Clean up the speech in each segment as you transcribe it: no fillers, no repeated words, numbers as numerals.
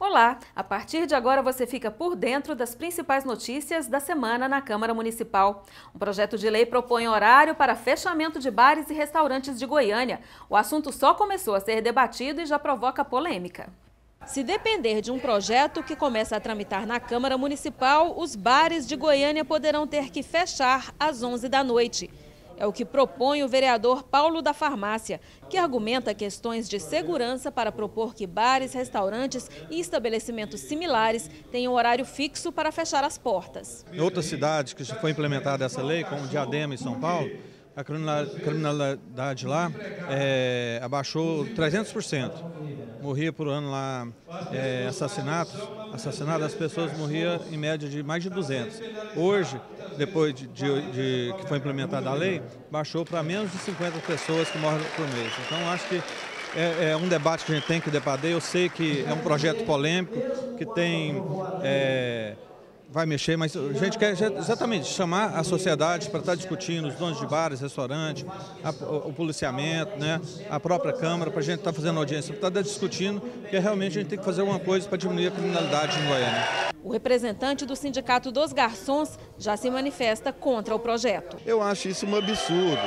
Olá! A partir de agora você fica por dentro das principais notícias da semana na Câmara Municipal. Um projeto de lei propõe horário para fechamento de bares e restaurantes de Goiânia. O assunto só começou a ser debatido e já provoca polêmica. Se depender de um projeto que começa a tramitar na Câmara Municipal, os bares de Goiânia poderão ter que fechar às 11 da noite. É o que propõe o vereador Paulo da Farmácia, que argumenta questões de segurança para propor que bares, restaurantes e estabelecimentos similares tenham horário fixo para fechar as portas. Em outras cidades que foi implementada essa lei, como Diadema e São Paulo, a criminalidade lá abaixou 300%. Morria por ano lá assassinatos, as pessoas morriam em média de mais de 200. Hoje, depois de que foi implementada a lei, baixou para menos de 50 pessoas que morrem por mês. Então, acho que é um debate que a gente tem que debater. Eu sei que é um projeto polêmico, que tem... vai mexer, mas a gente quer exatamente chamar a sociedade para estar discutindo, os donos de bares, restaurantes, o policiamento, né, a própria Câmara, para a gente estar fazendo audiência, para estar discutindo, porque realmente a gente tem que fazer alguma coisa para diminuir a criminalidade em Goiânia. O representante do Sindicato dos Garçons já se manifesta contra o projeto. Eu acho isso um absurdo.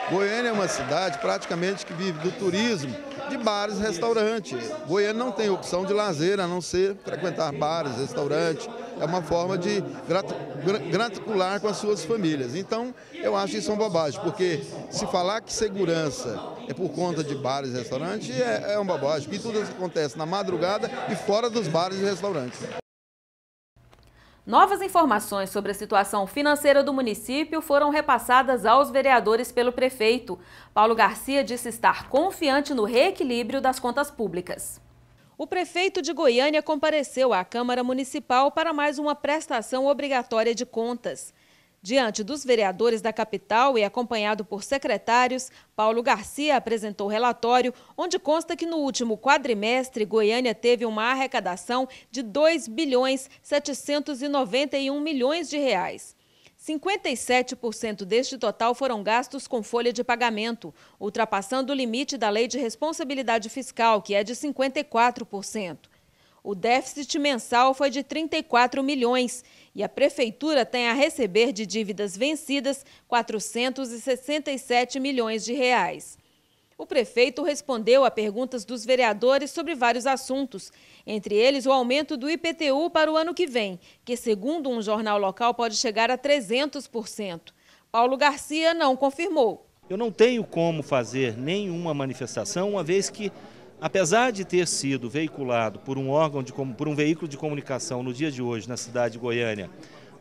Goiânia é uma cidade praticamente que vive do turismo, de bares e restaurantes. Goiânia não tem opção de lazer a não ser frequentar bares, restaurantes. É uma forma de graticular com as suas famílias. Então, eu acho isso uma bobagem, porque se falar que segurança é por conta de bares e restaurantes, é uma bobagem, porque tudo acontece na madrugada e fora dos bares e restaurantes. Novas informações sobre a situação financeira do município foram repassadas aos vereadores pelo prefeito. Paulo Garcia disse estar confiante no reequilíbrio das contas públicas. O prefeito de Goiânia compareceu à Câmara Municipal para mais uma prestação obrigatória de contas. Diante dos vereadores da capital e acompanhado por secretários, Paulo Garcia apresentou relatório onde consta que no último quadrimestre Goiânia teve uma arrecadação de 2.791 milhões de reais. 57% deste total foram gastos com folha de pagamento, ultrapassando o limite da Lei de Responsabilidade Fiscal, que é de 54%. O déficit mensal foi de 34 milhões e a Prefeitura tem a receber de dívidas vencidas 467 milhões de reais. O prefeito respondeu a perguntas dos vereadores sobre vários assuntos, entre eles o aumento do IPTU para o ano que vem, que segundo um jornal local pode chegar a 300%. Paulo Garcia não confirmou. Eu não tenho como fazer nenhuma manifestação, uma vez que, apesar de ter sido veiculado por um veículo de comunicação no dia de hoje na cidade de Goiânia,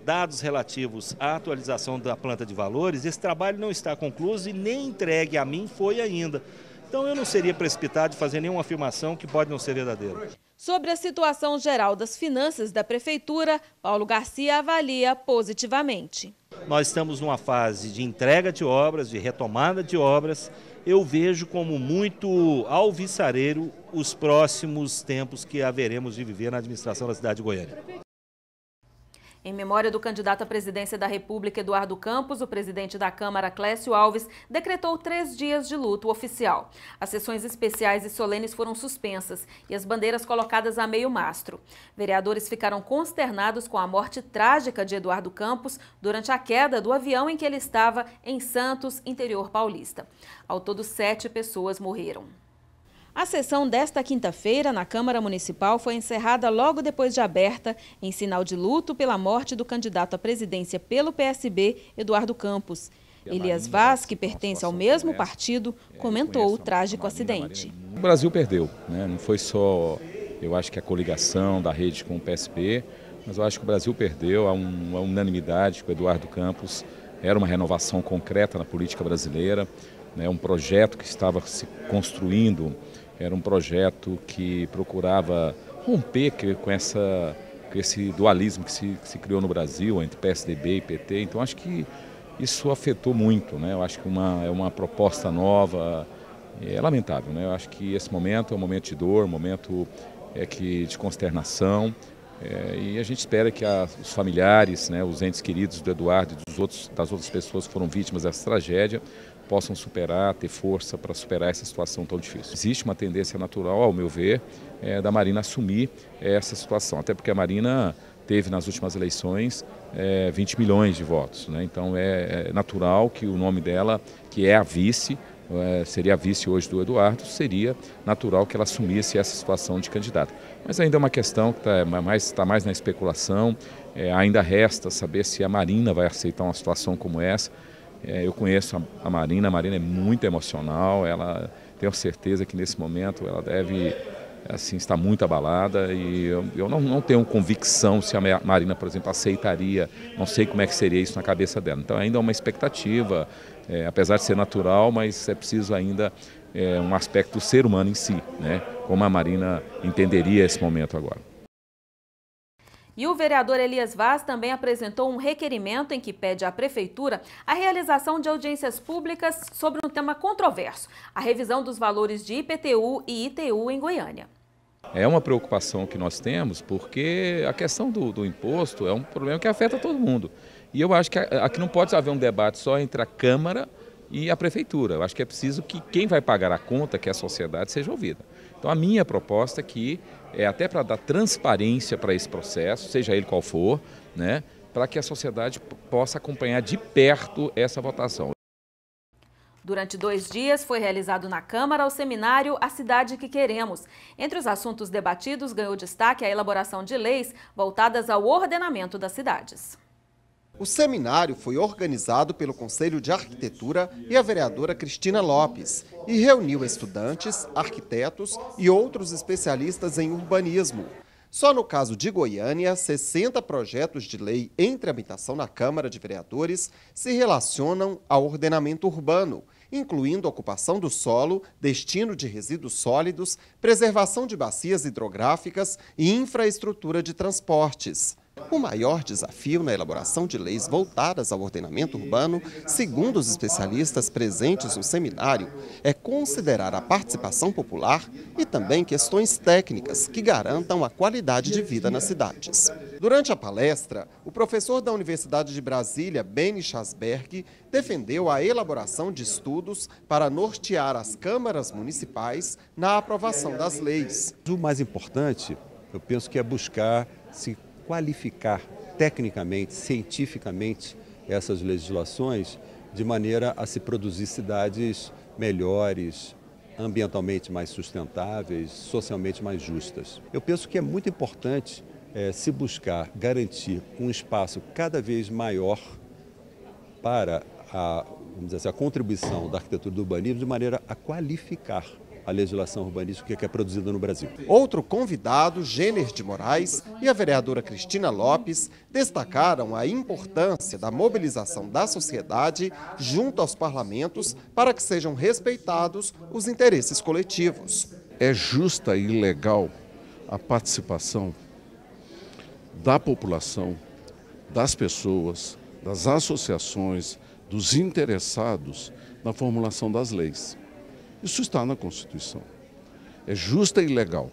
dados relativos à atualização da planta de valores, esse trabalho não está concluído e nem entregue a mim foi ainda. Então eu não seria precipitado de fazer nenhuma afirmação que pode não ser verdadeira. Sobre a situação geral das finanças da Prefeitura, Paulo Garcia avalia positivamente. Nós estamos numa fase de entrega de obras, de retomada de obras. Eu vejo como muito alvissareiro os próximos tempos que haveremos de viver na administração da cidade de Goiânia. Em memória do candidato à presidência da República, Eduardo Campos, o presidente da Câmara, Clécio Alves, decretou 3 dias de luto oficial. As sessões especiais e solenes foram suspensas e as bandeiras colocadas a meio mastro. Vereadores ficaram consternados com a morte trágica de Eduardo Campos durante a queda do avião em que ele estava em Santos, interior paulista. Ao todo, 7 pessoas morreram. A sessão desta quinta-feira na Câmara Municipal foi encerrada logo depois de aberta, em sinal de luto pela morte do candidato à presidência pelo PSB, Eduardo Campos. Elias Vaz, que pertence ao mesmo partido, comentou o trágico acidente. O Brasil perdeu, né? Não foi só, eu acho que a coligação da rede com o PSB, mas eu acho que o Brasil perdeu a unanimidade que o Eduardo Campos era uma renovação concreta na política brasileira, né? Um projeto que estava se construindo. Era um projeto que procurava romper com esse dualismo que se criou no Brasil entre PSDB e PT. Então, acho que isso afetou muito, né? Eu acho que é uma proposta nova, é lamentável, né? Eu acho que esse momento é um momento de dor, um momento de consternação. E a gente espera que os familiares, né, os entes queridos do Eduardo e das outras pessoas que foram vítimas dessa tragédia possam superar, ter força para superar essa situação tão difícil. Existe uma tendência natural, ao meu ver, da Marina assumir essa situação, até porque a Marina teve nas últimas eleições 20 milhões de votos, né? Então é natural que o nome dela, que é a vice, seria a vice hoje do Eduardo, seria natural que ela assumisse essa situação de candidata. Mas ainda é uma questão que está mais na especulação, ainda resta saber se a Marina vai aceitar uma situação como essa. Eu conheço a Marina é muito emocional, tenho certeza que nesse momento ela deve estar muito abalada e eu não tenho convicção se a Marina, por exemplo, aceitaria, não sei como é que seria isso na cabeça dela. Então ainda é uma expectativa, apesar de ser natural, mas é preciso ainda um aspecto do ser humano em si, né? Como a Marina entenderia esse momento agora. E o vereador Elias Vaz também apresentou um requerimento em que pede à Prefeitura a realização de audiências públicas sobre um tema controverso, a revisão dos valores de IPTU e ITU em Goiânia. É uma preocupação que nós temos porque a questão do imposto é um problema que afeta todo mundo. E eu acho que aqui não pode haver um debate só entre a Câmara e a Prefeitura. Eu acho que é preciso que quem vai pagar a conta, que é a sociedade, seja ouvida. Então a minha proposta aqui é até para dar transparência para esse processo, seja ele qual for, né, para que a sociedade possa acompanhar de perto essa votação. Durante 2 dias foi realizado na Câmara o seminário A Cidade que Queremos. Entre os assuntos debatidos ganhou destaque a elaboração de leis voltadas ao ordenamento das cidades. O seminário foi organizado pelo Conselho de Arquitetura e a vereadora Cristina Lopes e reuniu estudantes, arquitetos e outros especialistas em urbanismo. Só no caso de Goiânia, 60 projetos de lei em tramitação na Câmara de Vereadores se relacionam ao ordenamento urbano, incluindo ocupação do solo, destino de resíduos sólidos, preservação de bacias hidrográficas e infraestrutura de transportes. O maior desafio na elaboração de leis voltadas ao ordenamento urbano, segundo os especialistas presentes no seminário, é considerar a participação popular e também questões técnicas que garantam a qualidade de vida nas cidades. Durante a palestra, o professor da Universidade de Brasília, Beni Chasberg, defendeu a elaboração de estudos para nortear as câmaras municipais na aprovação das leis. O mais importante, eu penso que é buscar se qualificar tecnicamente, cientificamente essas legislações de maneira a se produzir cidades melhores, ambientalmente mais sustentáveis, socialmente mais justas. Eu penso que é muito importante se buscar garantir um espaço cada vez maior para vamos dizer assim, a contribuição da arquitetura do urbanismo de maneira a qualificar a legislação urbanística que é produzida no Brasil. Outro convidado, Gêner de Moraes, e a vereadora Cristina Lopes destacaram a importância da mobilização da sociedade junto aos parlamentos para que sejam respeitados os interesses coletivos. É justa e legal a participação da população, das pessoas, das associações, dos interessados na formulação das leis. Isso está na Constituição. É justa e legal,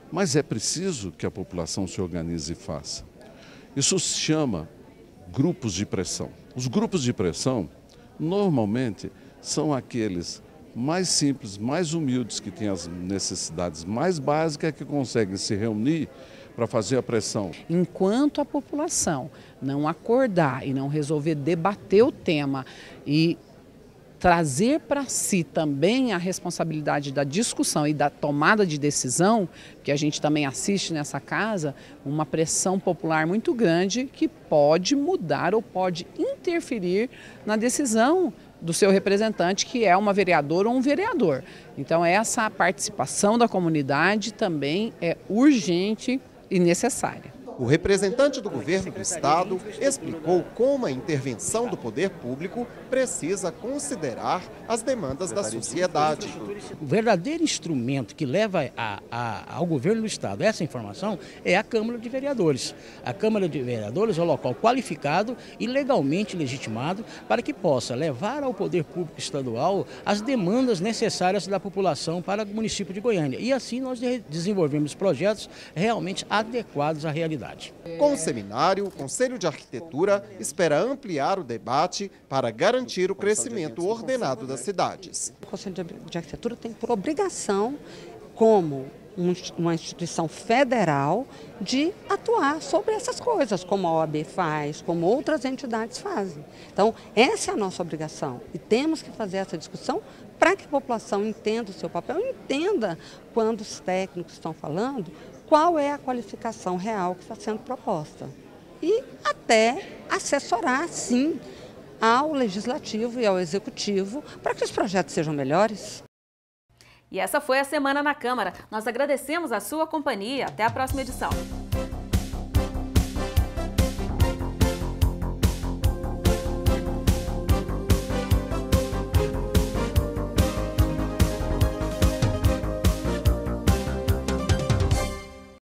mas é preciso que a população se organize e faça. Isso se chama grupos de pressão. Os grupos de pressão, normalmente, são aqueles mais simples, mais humildes, que têm as necessidades mais básicas, que conseguem se reunir para fazer a pressão. Enquanto a população não acordar e não resolver debater o tema e trazer para si também a responsabilidade da discussão e da tomada de decisão, que a gente também assiste nessa casa, uma pressão popular muito grande que pode mudar ou pode interferir na decisão do seu representante, que é uma vereadora ou um vereador. Então essa participação da comunidade também é urgente e necessária. O representante do governo do estado explicou como a intervenção do poder público precisa considerar as demandas da sociedade. O verdadeiro instrumento que leva ao governo do estado essa informação é a Câmara de Vereadores. A Câmara de Vereadores é o local qualificado e legalmente legitimado para que possa levar ao poder público estadual as demandas necessárias da população para o município de Goiânia. E assim nós desenvolvemos projetos realmente adequados à realidade. cidade. Com o seminário, o Conselho de Arquitetura espera ampliar o debate para garantir o crescimento ordenado das cidades. O Conselho de Arquitetura tem por obrigação, como uma instituição federal, de atuar sobre essas coisas, como a OAB faz, como outras entidades fazem. Então, essa é a nossa obrigação e temos que fazer essa discussão para que a população entenda o seu papel, entenda quando os técnicos estão falando qual é a qualificação real que está sendo proposta. E até assessorar, sim, ao Legislativo e ao Executivo para que os projetos sejam melhores. E essa foi a Semana na Câmara. Nós agradecemos a sua companhia. Até a próxima edição.